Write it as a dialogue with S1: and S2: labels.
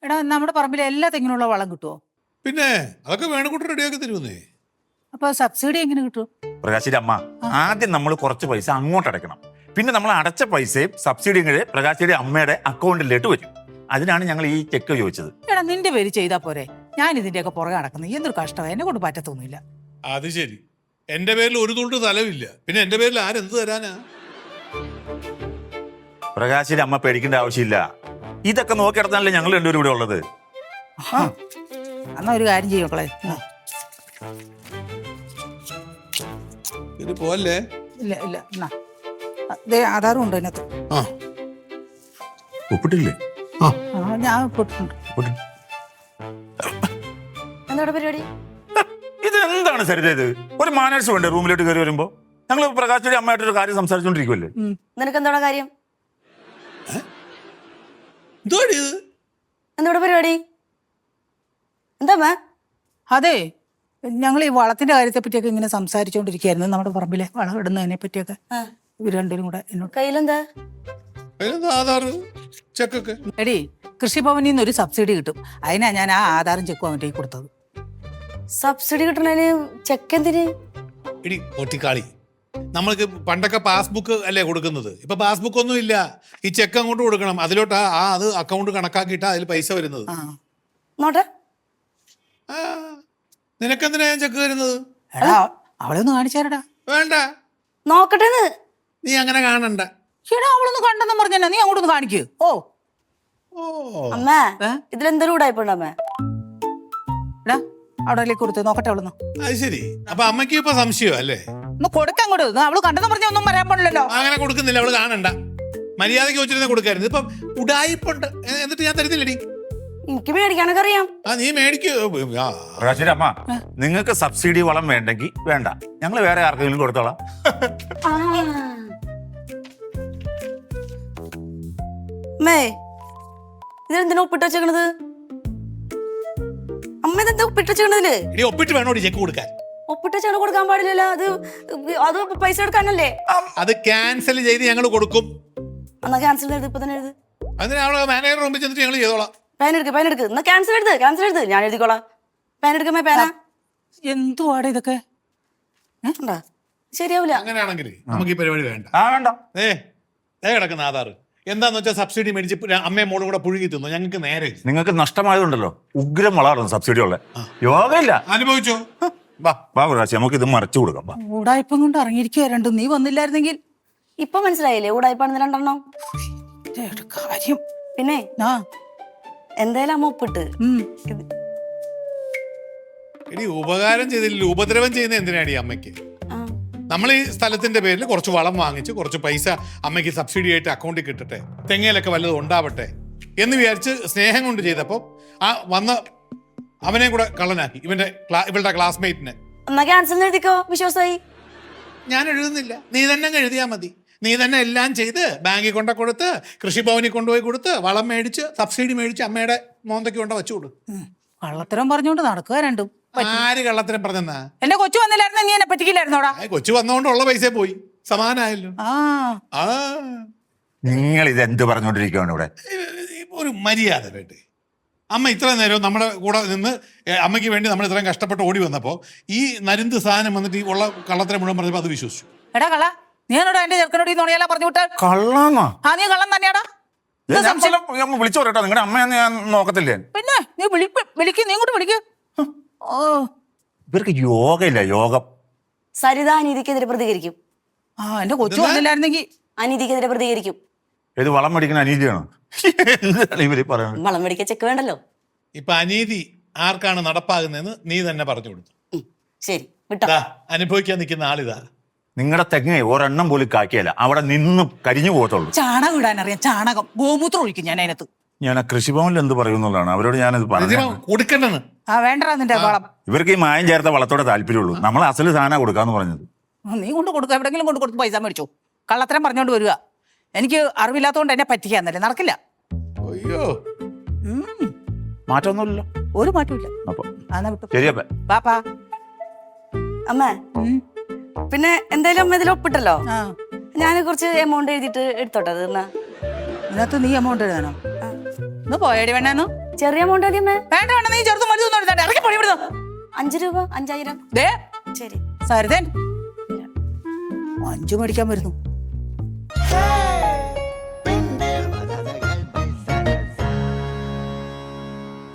S1: എടാ നമ്മുടെ പറമ്പിൽ എല്ലാ തെങ്ങിനുള്ള വളം കിട്ടുമോ?
S2: പിന്നെ അതൊക്കെ വേണക്കൂട്ട് റെഡിയാക്കി തരുമെന്നേ.
S1: അപ്പൊ സബ്സിഡി എങ്ങനെ കിട്ടും?
S3: പ്രകാശിന്റെ അമ്മ, ആദ്യം നമ്മൾ കുറച്ച് പൈസ അങ്ങോട്ട് അടയ്ക്കണം. പിന്നെ നമ്മൾ അടച്ച പൈസയും സബ്സിഡിയും കൂടെ പ്രകാശിയുടെ അമ്മയുടെ അക്കൗണ്ടിലേക്ക് വരും. അതിനാണ് ഞങ്ങൾ ഈ ചെക്ക് ചോദിച്ചത്.
S1: എടാ നിന്റെ പേര് ചെയ്താ പോരെ? ഞാൻ ഇതിന്റെയൊക്കെ പുറകെ നടക്കുന്നത് എന്തൊരു കഷ്ടമാണ്, എന്നെ കൊണ്ട് പറ്റത്തൊന്നുമില്ല.
S2: അത് ശരി, എന്റെ പേരിൽ ഒരു തുണ്ട് സ്ഥലമില്ല, പിന്നെ എന്റെ പേരിൽ ആരെന്ത് തരാനാ?
S3: പ്രകാശിന്റെ അമ്മ പേടിക്കേണ്ട ആവശ്യമില്ല. ഇതൊക്കെ നോക്കി നടത്താനല്ലേ ഞങ്ങൾ രണ്ടുപേരും ഇവിടെ ഉള്ളത്.
S1: എന്നാ ഒരു കാര്യം ചെയ്യും മക്കളെ.
S2: ഇത് പോവല്ലേ?
S1: ഇല്ല ഇല്ല, എന്നാ ആധാറും ഉണ്ട് അതിനകത്ത്.
S3: ഒപ്പിട്ടില്ലേ?
S1: ഞാൻ ഒപ്പിട്ടുണ്ട്.
S4: എന്താണ് പരിപാടി?
S3: ഇത് എന്താണ് സരിത? ഇത് ഒരു മാനേഴ്സ് വേണ്ടേ റൂമിലോട്ട് കയറി വരുമ്പോ? ഞങ്ങൾ പ്രകാശിന്റെ അമ്മയായിട്ടൊരു കാര്യം സംസാരിച്ചോണ്ടിരിക്കുവല്ലേ.
S4: നിനക്ക് എന്താണ് കാര്യം?
S2: എന്താണ്
S4: പരിപാടി? എന്താ?
S1: അതെ, ഞങ്ങൾ ഈ വളത്തിന്റെ കാര്യത്തെ പറ്റിയൊക്കെ ഇങ്ങനെ സംസാരിച്ചോണ്ടിരിക്കുകയായിരുന്നു. നമ്മുടെ പറമ്പിലെ വളം ഇടുന്നതിനെ പറ്റിയൊക്കെ ഇവർ രണ്ടുപേരും കൂടെ എന്നോട്.
S4: കയ്യിലെന്താ?
S1: എടി, കൃഷിഭവനിൽ നിന്ന് ഒരു സബ്സിഡി കിട്ടും. അതിനാ ഞാൻ ആ ആധാറും ചെക്കും അവൻ്റെ കൊടുത്തത്.
S4: സബ്സിഡി കിട്ടണതിന് ചെക്ക് എന്തിന്?
S2: എടി ഒട്ടിക്കാളി, നമ്മൾക്ക് പണ്ടൊക്കെ പാസ്ബുക്ക് അല്ലേ കൊടുക്കുന്നത്. ഇപ്പൊ പാസ്ബുക്ക് ഒന്നും ഇല്ല, ഈ ചെക്ക് അങ്ങോട്ട് കൊടുക്കണം. അതിലോട്ട് അത് അക്കൗണ്ട് കണക്കാക്കിയിട്ടാ അതിൽ പൈസ വരുന്നത്.
S4: നോട്ടെ,
S2: നിനക്കെന്തിനാ ഞാൻ ചെക്ക് വരുന്നത്?
S1: എടാ അവളെ ഒന്ന് കാണിച്ചാരടാ.
S2: വേണ്ട,
S4: നോക്കട്ടെ.
S2: നീ അങ്ങനെ കാണണ്ട.
S1: എടാ അവളൊന്ന് കണ്ടെന്ന് പറഞ്ഞാ നീ അങ്ങോട്ടൊന്ന് കാണിക്കൂ.
S4: അമ്മ, ഇതിലെന്തൊരു ഉടായ്പുണ്ട് അമ്മ?
S1: എടാ അവിടെ കൊടുത്ത് നോക്കട്ടെ അവളൊന്ന്.
S2: അത് ശരി, അപ്പൊ അമ്മയ്ക്ക് ഇപ്പൊ സംശയം അല്ലേ?
S1: ഒന്ന് കൊടുക്കാൻ കൂടെ. അവള് കണ്ടെന്ന് പറഞ്ഞ ഒന്നും പറയാൻ പാടില്ലല്ലോ.
S2: അങ്ങനെ കൊടുക്കുന്നില്ല, അവള് കാണണ്ട. മര്യാദയ്ക്ക് വെച്ചിരുന്ന കൊടുക്കായിരുന്നു. ഇപ്പം ഉടായിപ്പുണ്ട്, എന്നിട്ട് ഞാൻ തരുന്നില്ലടി.
S4: എനിക്ക് മേടിക്കാനൊക്കെ അറിയാം.
S2: നീ മേടിക്കൂ.
S3: പ്രകാശിന്റെ അമ്മ, നിങ്ങൾക്ക് സബ്സിഡി വളം വേണ്ടെങ്കിൽ വേണ്ട, ഞങ്ങൾ വേറെ ആർക്കെങ്കിലും കൊടുത്തോളാം.
S4: അമ്മേ, ഇതിലെന്തിനാ ഒപ്പിട്ട് വെച്ചേക്കണത്? അമ്മ ഇതെന്താ ഒപ്പിട്ട് വെച്ചേക്കണതില്?
S2: ഒപ്പിട്ട് വേണോടി ചെക്ക് കൊടുക്കാൻ?
S4: ഒപ്പിട്ട് വെച്ചാൽ കൊടുക്കാൻ പാടില്ലല്ലോ. അത് പൈസ എടുക്കാനല്ലേ?
S2: അത് ക്യാൻസൽ ചെയ്ത് ഞങ്ങൾ കൊടുക്കും.
S4: എന്നാ ക്യാൻസൽ ചെയ്ത് ഇപ്പൊ തന്നെ എഴുത്.
S2: അതിന് മാനേജർ റൂമിൽ ചെന്നിട്ട് ഞങ്ങൾ ചെയ്തോളാം.
S4: പേൻ എടുക്ക്. എന്നാ ക്യാൻസൽ എഴുത്, ഞാൻ എഴുതിക്കോളാം. പേൻ എടുക്കമ്മേ, പേന.
S1: എന്തുവാടെ ഇതൊക്കെ?
S4: ശരിയാവില്ല.
S2: അങ്ങനെയാണെങ്കിൽ നമുക്ക് ഈ പരിപാടി വേണ്ട.
S3: വേണ്ട.
S2: കിടക്കുന്ന ആധാർ എന്താന്ന് വെച്ചാൽ സബ്സിഡി മേടിച്ച് അമ്മയും മോളും കൂടെ പുഴുകി തിന്നു. ഞങ്ങൾക്ക് നേരെ
S3: നിങ്ങൾക്ക് നഷ്ടമായതുണ്ടല്ലോ, ഉഗ്രം വളർന്നു സബ്സിഡി ഉള്ള. യോഗയില്ല,
S2: അനുഭവിച്ചോ?
S3: പ്രകാശ്, നമുക്ക് ഇത് മറച്ചു കൊടുക്കാം.
S1: ഊടായ്പം കൊണ്ട് ഇറങ്ങിയിരിക്കുക രണ്ടും. നീ വന്നില്ലായിരുന്നെങ്കിൽ.
S4: ഇപ്പൊ മനസ്സിലായില്ലേ ഊടായ്പാണെന്ന് രണ്ടെണ്ണം?
S1: കാര്യം
S4: പിന്നെ എന്തായാലും അമ്മ ഒപ്പിട്ട്.
S2: ഇനി ഉപകാരം ചെയ്തില്ല, ഉപദ്രവം ചെയ്യുന്ന എന്തിനാണ് ഈ അമ്മയ്ക്ക്? നമ്മൾ ഈ സ്ഥലത്തിന്റെ പേരിൽ കുറച്ച് വളം വാങ്ങിച്ച് കുറച്ച് പൈസ അമ്മയ്ക്ക് സബ്സിഡി ആയിട്ട് അക്കൗണ്ടിൽ കിട്ടട്ടെ, തെങ്ങയിലൊക്കെ വല്ലതും ഉണ്ടാവട്ടെ എന്ന് വിചാരിച്ച് സ്നേഹം കൊണ്ട് ചെയ്തപ്പോൾ ആ വന്ന അവനെയും കൂടെ കള്ളനാക്കി, ഇവളുടെ ക്ലാസ്മേറ്റിനെ.
S4: എന്നാ ക്യാൻസൽ എഴുതിക്കോ, വിശ്വാസമായി.
S2: ഞാൻ എഴുതുന്നില്ല, നീ തന്നെ എഴുതിയാൽ മതി. നീ തന്നെ എല്ലാം ചെയ്ത് ബാങ്കിൽ കൊണ്ട കൊടുത്ത് കൃഷിഭവനിൽ കൊണ്ടുപോയി കൊടുത്ത് വളം മേടിച്ച് സബ്സിഡി മേടിച്ച് അമ്മയുടെ മോന്തയ്ക്ക് കൊണ്ട് വെച്ചു കൊടുക്കും.
S1: കള്ളത്തരം പറഞ്ഞോണ്ട് നടക്കുക രണ്ടും.
S2: ആര് കള്ളത്തരം പറഞ്ഞെന്നാ?
S1: എന്റെ കൊച്ചു വന്നില്ലായിരുന്നു, നീ എന്നെ പറ്റിക്കില്ലായിരുന്നോടാ?
S2: കൊച്ചു വന്നോണ്ടുള്ള പൈസ പോയി, സമാനായല്ലോ.
S3: നിങ്ങൾ ഇത് എന്ത് പറഞ്ഞോണ്ടിരിക്കുകയാണ് ഇവിടെ?
S2: ഒരു മര്യാദ വേണ്ടേ? അമ്മ ഇത്ര നേരം നമ്മുടെ കൂടെ നിന്ന് അമ്മയ്ക്ക് വേണ്ടി നമ്മൾ ഇത്രയും കഷ്ടപ്പെട്ട് ഓടി വന്നപ്പോൾ ഈ നരുന്ത് സാധനം വന്നിട്ട് ഈ ഉള്ള കള്ളത്തരം മുഴുവൻ പറഞ്ഞപ്പോൾ അത് വിശ്വസിച്ചു.
S1: എടാ കള്ള, നീ എന്നോട് എന്റെ ചെറുക്കനോട് ഈ നുണയല്ല പറഞ്ഞു വിട്ടേ?
S3: കള്ളാന്നോ?
S1: നീ കള്ളം തന്നെയാടാ.
S3: വിളിച്ചു പറയട്ടോ, നിങ്ങളുടെ അമ്മയെന്ന് ഞാൻ നോക്കത്തില്ലേ?
S1: പിന്നെ നീ വിളിക്കും, നീ ഇങ്ങോട്ട് വിളിക്കും.
S3: ഇവർക്ക് യോഗയില്ല, യോഗം.
S4: സരിത അനീതിക്കെതിരെ പ്രതികരിക്കും.
S1: എന്റെ കൊച്ചു വന്നില്ലായിരുന്നെങ്കിൽ
S4: അനീതിക്കെതിരെ പ്രതികരിക്കും.
S3: ഏത് വളം മേടിക്കുന്ന അനീതിയാണോ? എന്താണ് ഇവര് പറയുന്നത്?
S4: വളം മേടിക്കാൻ ചെക്ക് വേണ്ടല്ലോ.
S2: ഇപ്പൊ അനീതി ആർക്കാണ് നടപ്പാകുന്നതെന്ന് നീ തന്നെ പറഞ്ഞു കൊടുത്തു.
S4: ശരി, വിട്ടോ.
S2: അനുഭവിക്കാൻ നിൽക്കുന്ന ആളിതാ.
S3: നിങ്ങളുടെ തെങ്ങ് ഒരെണ്ണം പോലും കാക്കിയല്ല, അവിടെ നിന്ന് കരിഞ്ഞു പോകത്തുള്ളൂ.
S1: ചാണകം ഇടാൻ അറിയാം, ചാണകം, ഗോമൂത്രം ഒഴിക്കും ഞാൻ അതിനകത്ത്.
S3: ഞാൻ ആ കൃഷിഭവനിൽ എന്ത് പറയുന്നുള്ളതാണ് അവരോട് ഞാനത് പറഞ്ഞു.
S2: കൊടുക്കണ്ടെന്ന്.
S1: വേണ്ട നിന്റെ വളം.
S3: ഇവർക്ക് ഈ മായം ചേർത്ത വളത്തോടെ താല്പര്യമുള്ളൂ. നമ്മൾ അസല് സാധനം കൊടുക്കാന്ന് പറഞ്ഞത്.
S1: നീ കൊണ്ട് കൊടുക്കുക, എവിടെങ്കിലും കൊണ്ട് കൊടുത്ത് പൈസ മേടിച്ചോ. കള്ളത്തരം പറഞ്ഞോണ്ട് വരിക. എനിക്ക് അറിവില്ലാത്തതുകൊണ്ട് എന്നെ പറ്റിക്കാന്നല്ലേ, നടക്കില്ല.
S2: അയ്യോ,
S3: മാറ്റമൊന്നുമില്ലല്ലോ.
S1: ഒരു മാറ്റമില്ല.
S3: അപ്പൊ ശരിയപ്പാ.
S4: അമ്മ, പിന്നെ എന്തായാലും അമ്മ ഇതിൽ ഒപ്പിട്ടല്ലോ. ഞാൻ കുറച്ച് എമൗണ്ട് എഴുതിട്ട് എടുത്തോട്ടെ.
S1: ഇതിനകത്ത് നീ എമൗണ്ട് എഴുതാനോ? ഒന്ന് പോയേടി വേണേന്ന്.
S4: ചെറിയ എമൗണ്ട് മതി അമ്മേ.
S1: വേണ്ട വേണ്ട, നീ ചെറുതും വലുതൊന്നും എഴുതണ്ട, ഇറക്കി പണി വിടുന്നു.
S4: 5 രൂപ, 5000.
S1: ദേ
S4: ശരി.
S1: സരിതൻ 5 മേടിക്കാൻ വരുന്നു.